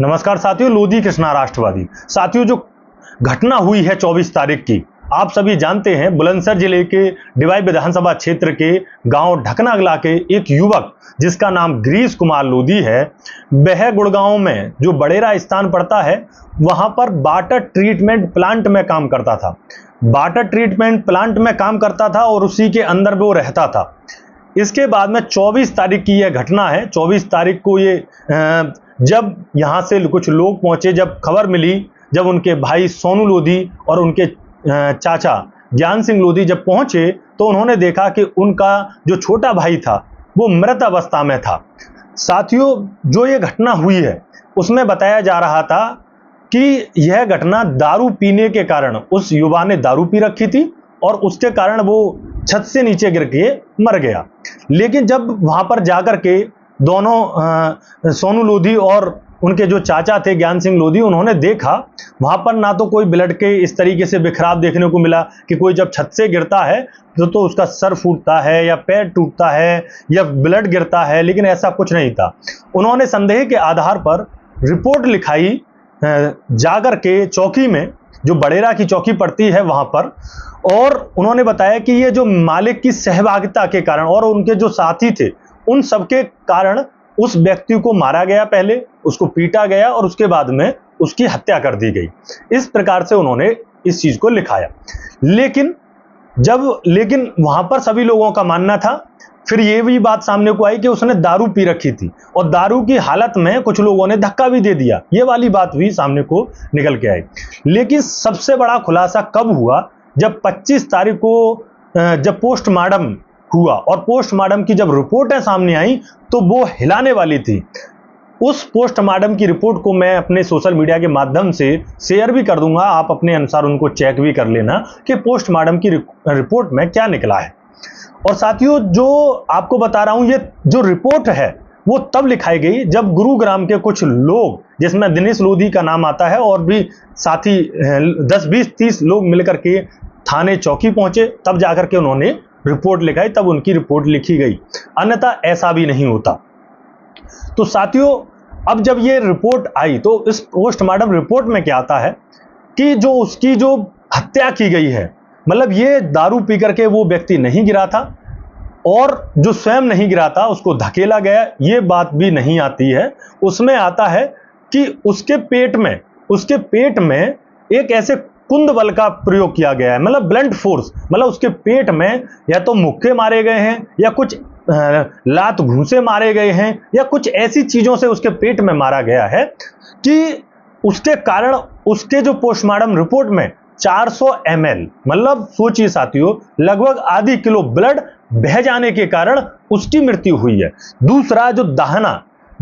नमस्कार साथियों, लोधी कृष्णा राष्ट्रवादी। साथियों, जो घटना हुई है 24 तारीख की, आप सभी जानते हैं। बुलंदशहर जिले के डिवाई विधानसभा क्षेत्र के गांव ढकनागला के एक युवक जिसका नाम गिरीश कुमार लोधी है, वह गुड़गांव में जो बड़ेरा स्थान पड़ता है वहां पर वाटर ट्रीटमेंट प्लांट में काम करता था। वाटर ट्रीटमेंट प्लांट में काम करता था और उसी के अंदर वो रहता था। इसके बाद में 24 तारीख की यह घटना है। 24 तारीख को ये जब यहाँ से कुछ लोग पहुंचे, जब खबर मिली, जब उनके भाई सोनू लोधी और उनके चाचा ज्ञान सिंह लोधी जब पहुंचे तो उन्होंने देखा कि उनका जो छोटा भाई था वो मृत अवस्था में था। साथियों, जो ये घटना हुई है उसमें बताया जा रहा था कि यह घटना दारू पीने के कारण, उस युवा ने दारू पी रखी थी और उसके कारण वो छत से नीचे गिर के मर गया। लेकिन जब वहां पर जाकर के दोनों सोनू लोधी और उनके जो चाचा थे ज्ञान सिंह लोधी, उन्होंने देखा वहां पर ना तो कोई ब्लड के इस तरीके से बिखराव देखने को मिला कि कोई जब छत से गिरता है तो उसका सर फूटता है या पैर टूटता है या ब्लड गिरता है, लेकिन ऐसा कुछ नहीं था। उन्होंने संदेह के आधार पर रिपोर्ट लिखाई जाकर के चौकी में, जो बड़ेरा की चौकी पड़ती है वहां पर, और उन्होंने बताया कि ये जो मालिक की सहभागिता के कारण और उनके जो साथी थे उन सबके कारण उस व्यक्ति को मारा गया, पहले उसको पीटा गया और उसके बाद में उसकी हत्या कर दी गई। इस प्रकार से उन्होंने इस चीज को लिखाया। लेकिन वहां पर सभी लोगों का मानना था, फिर ये भी बात सामने को आई कि उसने दारू पी रखी थी और दारू की हालत में कुछ लोगों ने धक्का भी दे दिया। ये वाली बात भी सामने को निकल के आई। लेकिन सबसे बड़ा खुलासा कब हुआ, जब 25 तारीख को जब पोस्टमार्टम हुआ और पोस्टमार्टम की जब रिपोर्टें सामने आई तो वो हिलाने वाली थी। उस पोस्टमार्टम की रिपोर्ट को मैं अपने सोशल मीडिया के माध्यम से शेयर भी कर दूंगा, आप अपने अनुसार उनको चेक भी कर लेना कि पोस्टमार्टम की रिपोर्ट में क्या निकला है। और साथियों, जो आपको बता रहा हूं, ये जो रिपोर्ट है वो तब लिखाई गई जब गुरुग्राम के कुछ लोग, जिसमें दिनेश लोधी का नाम आता है और भी साथी 10, 20, 30 लोग मिलकर के थाने चौकी पहुंचे, तब जाकर के उन्होंने रिपोर्ट लिखाई, तब उनकी रिपोर्ट लिखी गई। अन्यथा ऐसा भी नहीं होता। तो साथियों, अब जब ये रिपोर्ट आई तो इस पोस्टमार्टम रिपोर्ट में क्या आता है कि जो उसकी जो हत्या की गई है, मतलब ये दारू पी करके वो व्यक्ति नहीं गिरा था और जो स्वयं नहीं गिरा था उसको धकेला गया, ये बात भी नहीं आती है। उसमें आता है कि उसके पेट में एक ऐसे कुंद बल का प्रयोग किया गया है, मतलब ब्लंट फोर्स, मतलब उसके पेट में या तो मुक्के मारे गए हैं या कुछ लात घूंसे मारे गए हैं या कुछ ऐसी चीजों से उसके पेट में मारा गया है कि उसके कारण उसके जो पोस्टमार्टम रिपोर्ट में 400 ml, मतलब सोचिए साथियों, लगभग आधी किलो ब्लड बह जाने के कारण उसकी मृत्यु हुई है। दूसरा, जो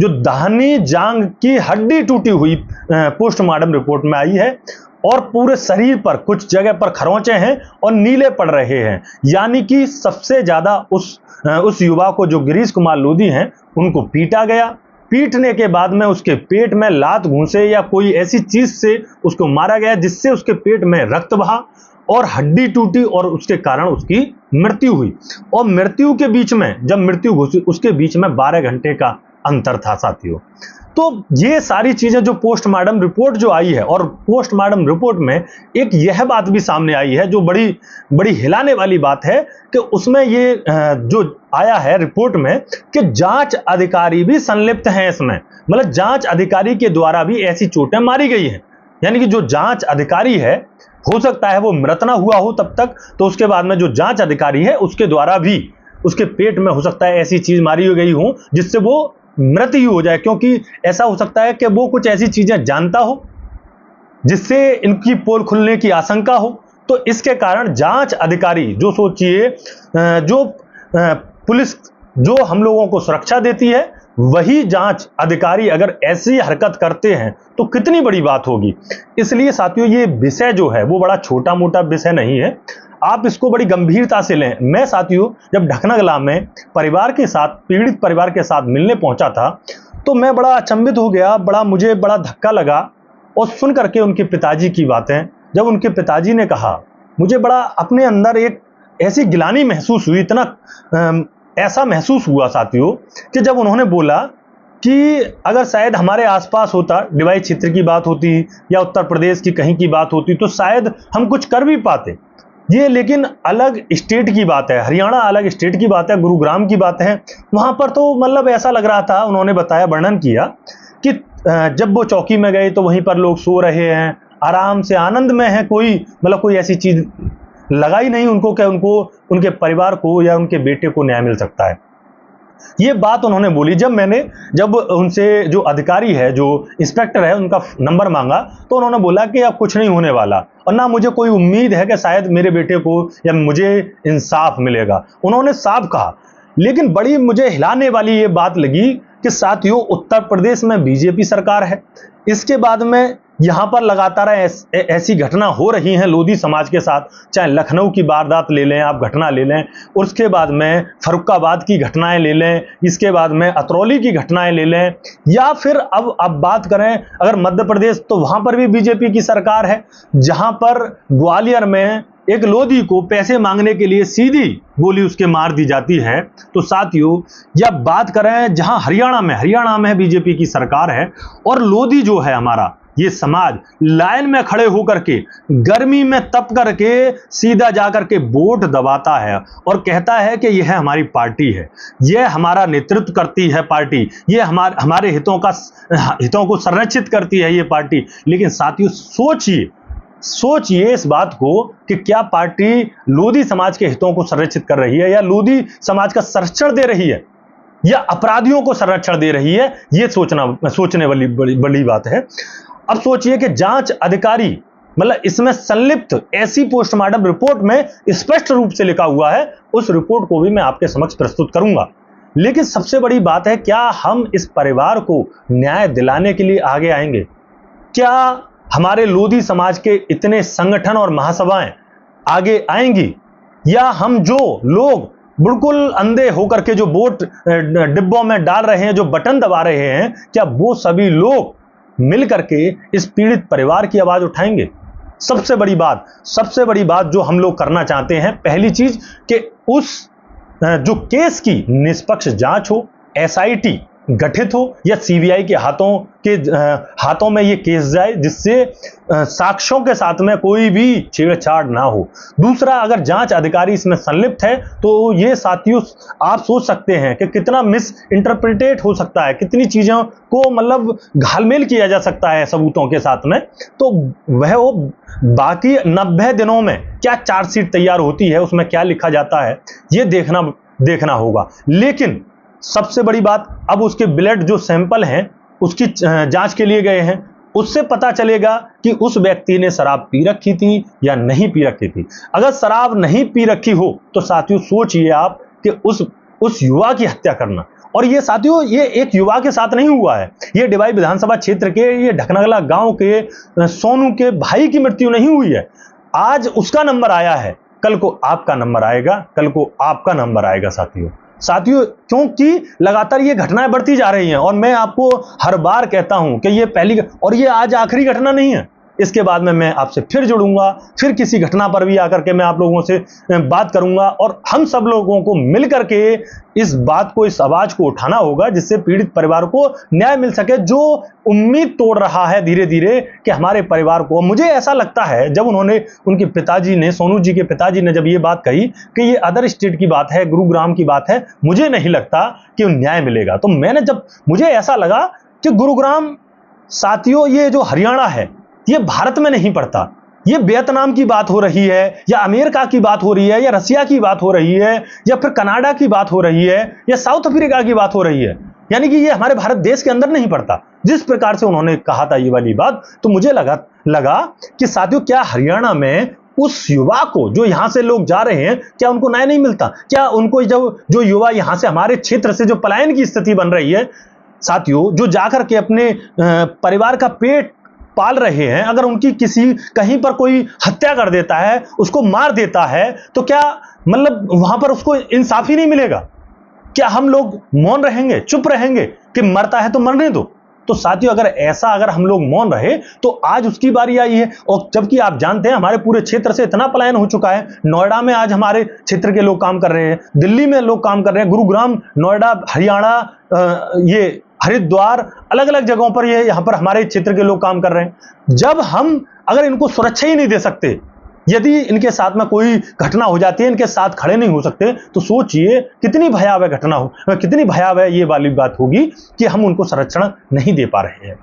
दाहिनी जांघ की हड्डी टूटी हुई पोस्टमार्टम रिपोर्ट में आई है और पूरे शरीर पर कुछ जगह पर खरोंचे हैं और नीले पड़ रहे हैं। यानी कि सबसे ज्यादा उस युवा को, जो गिरीश कुमार लोधी हैं, उनको पीटा गया। पीटने के बाद में उसके पेट में लात घूंसे या कोई ऐसी चीज से उसको मारा गया जिससे उसके पेट में रक्त बहा और हड्डी टूटी और उसके कारण उसकी मृत्यु हुई। और मृत्यु के बीच में, जब मृत्यु घुसी, उसके बीच में 12 घंटे का अंतर था साथियों। तो ये सारी चीजें जो पोस्टमार्टम रिपोर्ट जो आई है, और पोस्टमार्टम रिपोर्ट में एक यह बात भी सामने आई है जो बड़ी बड़ी हिलाने वाली बात है कि उसमें ये जो आया है रिपोर्ट में कि जांच अधिकारी भी संलिप्त हैं इसमें, मतलब जांच अधिकारी के द्वारा भी ऐसी चोटें मारी गई हैं। यानी कि जो जांच अधिकारी है, हो सकता है वो मृत ना हुआ हो तब तक, तो उसके बाद में जो जांच अधिकारी है उसके द्वारा भी उसके पेट में हो सकता है ऐसी चीज मारी गई हो जिससे वो मृत्यु हो जाए, क्योंकि ऐसा हो सकता है कि वो कुछ ऐसी चीजें जानता हो जिससे इनकी पोल खुलने की आशंका हो। तो इसके कारण जांच अधिकारी, जो सोचिए, जो पुलिस जो हम लोगों को सुरक्षा देती है, वही जांच अधिकारी अगर ऐसी हरकत करते हैं तो कितनी बड़ी बात होगी। इसलिए साथियों, ये विषय जो है वो बड़ा छोटा मोटा विषय नहीं है, आप इसको बड़ी गंभीरता से लें। मैं साथियों, जब ढकनागला में परिवार के साथ, पीड़ित परिवार के साथ मिलने पहुंचा था तो मैं बड़ा अचंभित हो गया, मुझे बड़ा धक्का लगा। और सुन करके उनके पिताजी की बातें, जब उनके पिताजी ने कहा, मुझे बड़ा अपने अंदर एक ऐसी गिलानी महसूस हुई, इतना ऐसा महसूस हुआ साथियों कि जब उन्होंने बोला कि अगर शायद हमारे आसपास होता, डिवाइस क्षेत्र की बात होती या उत्तर प्रदेश की कहीं की बात होती, तो शायद हम कुछ कर भी पाते। ये लेकिन अलग स्टेट की बात है, हरियाणा अलग स्टेट की बात है, गुरुग्राम की बात है। वहां पर तो मतलब ऐसा लग रहा था, उन्होंने बताया, वर्णन किया कि जब वो चौकी में गए तो वहीं पर लोग सो रहे हैं, आराम से आनंद में है, कोई मतलब कोई ऐसी चीज लगा ही नहीं उनको कि उनको उनके परिवार को या उनके बेटे को न्याय मिल सकता है। ये बात उन्होंने बोली। जब उनसे जो अधिकारी है, जो इंस्पेक्टर है, उनका नंबर मांगा, तो उन्होंने बोला कि अब कुछ नहीं होने वाला और ना मुझे कोई उम्मीद है कि शायद मेरे बेटे को या मुझे इंसाफ मिलेगा, उन्होंने साफ कहा। लेकिन बड़ी मुझे हिलाने वाली ये बात लगी कि साथियों, उत्तर प्रदेश में बीजेपी सरकार है, इसके बाद में यहां पर लगातार ऐसी घटना हो रही हैं लोधी समाज के साथ, चाहे लखनऊ की वारदात ले लें, आप घटना ले लें, उसके बाद में फर्रुखाबाद की घटनाएं ले लें, इसके बाद में अतरौली की घटनाएं ले लें, या फिर अब बात करें अगर मध्य प्रदेश, तो वहां पर भी बीजेपी की सरकार है, जहां पर ग्वालियर में एक लोधी को पैसे मांगने के लिए सीधी गोली उसके मार दी जाती है। तो साथियों, या बात करें जहां हरियाणा में बीजेपी की सरकार है और लोधी जो है हमारा ये समाज लाइन में खड़े होकर के गर्मी में तप करके सीधा जाकर के वोट दबाता है और कहता है कि यह हमारी पार्टी है, यह हमारा नेतृत्व करती है पार्टी, यह हमारे हितों को संरक्षित करती है ये पार्टी। लेकिन साथियों, सोचिए इस बात को कि क्या पार्टी लोधी समाज के हितों को संरक्षित कर रही है, या लोधी समाज का संरक्षण दे रही है, या अपराधियों को संरक्षण दे रही है? ये सोचने वाली बड़ी बात है। अब सोचिए कि जांच अधिकारी, मतलब इसमें संलिप्त, ऐसी पोस्टमार्टम रिपोर्ट में स्पष्ट रूप से लिखा हुआ है, उस रिपोर्ट को भी मैं आपके समक्ष प्रस्तुत करूंगा। लेकिन सबसे बड़ी बात है, क्या हम इस परिवार को न्याय दिलाने के लिए आगे आएंगे? क्या हमारे लोधी समाज के इतने संगठन और महासभाएं आगे आएंगी, या हम जो लोग बिल्कुल अंधे होकर के जो वोट डिब्बों में डाल रहे हैं, जो बटन दबा रहे हैं, क्या वो सभी लोग मिल करके इस पीड़ित परिवार की आवाज उठाएंगे? सबसे बड़ी बात जो हम लोग करना चाहते हैं, पहली चीज कि उस जो केस की निष्पक्ष जांच हो, एसआईटी गठित हो, या सीबीआई के हाथों में ये केस जाए, जिससे साक्ष्यों के साथ में कोई भी छेड़छाड़ ना हो। दूसरा, अगर जांच अधिकारी इसमें संलिप्त है, तो ये साथियों, आप सोच सकते हैं कि कितना मिस इंटरप्रिटेट हो सकता है, कितनी चीजों को मतलब घालमेल किया जा सकता है सबूतों के साथ में। तो वो बाकी 90 दिनों में क्या चार्जशीट तैयार होती है, उसमें क्या लिखा जाता है, ये देखना होगा। लेकिन सबसे बड़ी बात, अब उसके ब्लड जो सैंपल हैं उसकी जांच के लिए गए हैं, उससे पता चलेगा कि उस व्यक्ति ने शराब पी रखी थी या नहीं पी रखी थी। अगर शराब नहीं पी रखी हो तो साथियों, सोचिए आप कि उस युवा की हत्या करना, और ये साथियों, ये एक युवा के साथ नहीं हुआ है, ये डिवाई विधानसभा क्षेत्र के ये ढकनगला गांव के सोनू के भाई की मृत्यु नहीं हुई है। आज उसका नंबर आया है, कल को आपका नंबर आएगा साथियों, क्योंकि लगातार ये घटनाएं बढ़ती जा रही हैं। और मैं आपको हर बार कहता हूं कि ये पहली और ये आज आखिरी घटना नहीं है। इसके बाद में मैं आपसे फिर जुड़ूंगा, फिर किसी घटना पर भी आकर के मैं आप लोगों से बात करूंगा, और हम सब लोगों को मिलकर के इस आवाज को उठाना होगा, जिससे पीड़ित परिवार को न्याय मिल सके, जो उम्मीद तोड़ रहा है धीरे धीरे कि हमारे परिवार को। मुझे ऐसा लगता है, जब उनके पिताजी ने, सोनू जी के पिताजी ने जब ये बात कही कि ये अदर स्टेट की बात है, गुरुग्राम की बात है, मुझे नहीं लगता कि न्याय मिलेगा। तो मुझे ऐसा लगा कि गुरुग्राम, साथियों, ये जो हरियाणा है, ये भारत में नहीं पड़ता। ये वियतनाम की बात हो रही है, या अमेरिका की बात हो रही है, या रसिया की बात हो रही है, या फिर कनाडा की बात हो रही है, या साउथ अफ्रीका की बात हो रही है। यानी कि ये हमारे भारत देश के अंदर नहीं पड़ता। जिस प्रकार से उन्होंने कहा था ये वाली बात, तो मुझे लगा कि साथियों, क्या हरियाणा में उस युवा को, जो यहां से लोग जा रहे हैं, क्या उनको न्याय नहीं मिलता? क्या उनको जो युवा यहां से, हमारे क्षेत्र से जो पलायन की स्थिति बन रही है साथियों, जो जाकर के अपने परिवार का पेट पाल रहे हैं, अगर उनकी कहीं पर कोई हत्या कर देता है, उसको मार देता है, तो क्या मतलब वहां पर उसको इंसाफ ही नहीं मिलेगा? क्या हम लोग मौन रहेंगे, चुप रहेंगे कि मरता है तो मरने दो? तो साथियों, अगर हम लोग मौन रहे, तो आज उसकी बारी आई है। और जबकि आप जानते हैं, हमारे पूरे क्षेत्र से इतना पलायन हो चुका है। नोएडा में आज हमारे क्षेत्र के लोग काम कर रहे हैं, दिल्ली में लोग काम कर रहे हैं, गुरुग्राम, नोएडा, हरियाणा, ये हरिद्वार, अलग अलग जगहों पर ये यहाँ पर हमारे क्षेत्र के लोग काम कर रहे हैं। जब हम अगर इनको सुरक्षा ही नहीं दे सकते, यदि इनके साथ में कोई घटना हो जाती है, इनके साथ खड़े नहीं हो सकते, तो सोचिए कितनी भयावह घटना हो, कितनी भयावह ये वाली बात होगी कि हम उनको संरक्षण नहीं दे पा रहे हैं।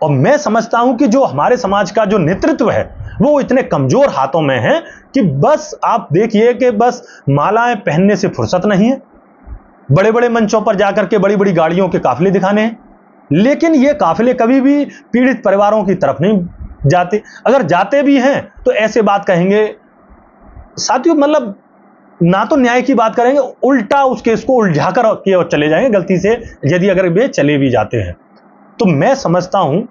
और मैं समझता हूं कि जो हमारे समाज का जो नेतृत्व है वो इतने कमजोर हाथों में है कि बस आप देखिए कि बस मालाएं पहनने से फुर्सत नहीं है, बड़े बड़े मंचों पर जाकर के बड़ी बड़ी गाड़ियों के काफिले दिखाने हैं, लेकिन ये काफिले कभी भी पीड़ित परिवारों की तरफ नहीं जाते। अगर जाते भी हैं तो ऐसे बात कहेंगे साथियों, मतलब ना तो न्याय की बात करेंगे, उल्टा उस केस को उलझा कर के और चले जाएंगे गलती से, यदि अगर वे चले भी जाते हैं। तो मैं समझता हूं,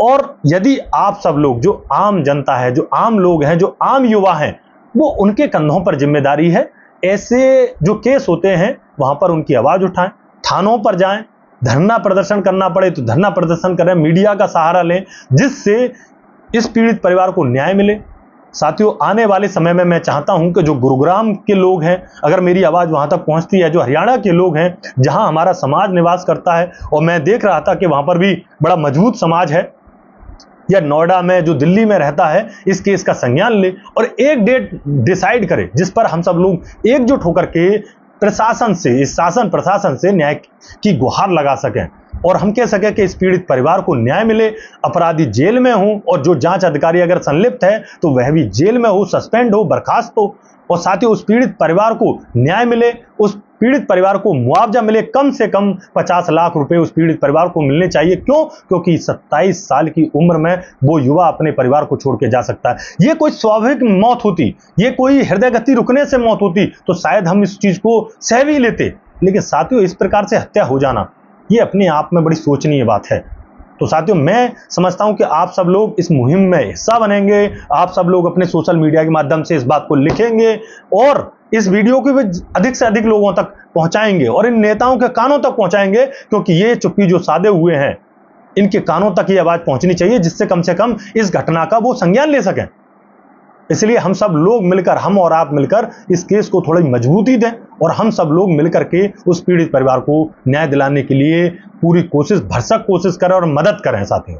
और यदि आप सब लोग जो आम जनता है, जो आम लोग हैं, जो आम युवा हैं, वो उनके कंधों पर जिम्मेदारी है। ऐसे जो केस होते हैं वहां पर उनकी आवाज उठाएं, थानों पर जाएं, धरना प्रदर्शन करना पड़े तो धरना प्रदर्शन करें, मीडिया का सहारा लें, जिससे इस पीड़ित परिवार को न्याय मिले। साथियों, आने वाले समय में मैं चाहता हूं कि जो गुरुग्राम के लोग हैं, अगर मेरी आवाज वहां तक पहुंचती है, जो हरियाणा के लोग हैं जहां हमारा समाज निवास करता है, और मैं देख रहा था कि वहां पर भी बड़ा मजबूत समाज है, या नोएडा में जो दिल्ली में रहता है, इस केस का संज्ञान ले और एक डेट डिसाइड करे जिस पर हम सब लोग एकजुट होकर के प्रशासन से, इस शासन प्रशासन से न्याय की गुहार लगा सकें और हम कह सकें कि इस पीड़ित परिवार को न्याय मिले, अपराधी जेल में हो और जो जांच अधिकारी अगर संलिप्त है तो वह भी जेल में हो, सस्पेंड हो, बर्खास्त हो, और साथ ही उस पीड़ित परिवार को न्याय मिले, उस पीड़ित परिवार को मुआवजा मिले, कम से कम 50 लाख रुपए उस पीड़ित परिवार को मिलने चाहिए। क्यों? क्योंकि 27 साल की उम्र में वो युवा अपने परिवार को छोड़ के जा सकता है। ये कोई स्वाभाविक मौत होती, ये कोई हृदय गति रुकने से मौत होती तो शायद हम इस चीज को सह भी लेते, लेकिन साथियों इस प्रकार से हत्या हो जाना ये अपने आप में बड़ी सोचनीय बात है। तो साथियों, मैं समझता हूं कि आप सब लोग इस मुहिम में हिस्सा बनेंगे, आप सब लोग अपने सोशल मीडिया के माध्यम से इस बात को लिखेंगे और इस वीडियो को भी अधिक से अधिक लोगों तक पहुंचाएंगे और इन नेताओं के कानों तक पहुंचाएंगे, क्योंकि ये चुप्पी जो साधे हुए हैं इनके कानों तक ये आवाज पहुंचनी चाहिए, जिससे कम से कम इस घटना का वो संज्ञान ले सकें। इसलिए हम सब लोग मिलकर, हम और आप मिलकर इस केस को थोड़ी मजबूती दें और हम सब लोग मिलकर के उस पीड़ित परिवार को न्याय दिलाने के लिए पूरी कोशिश, भरसक कोशिश करें और मदद करें साथियों।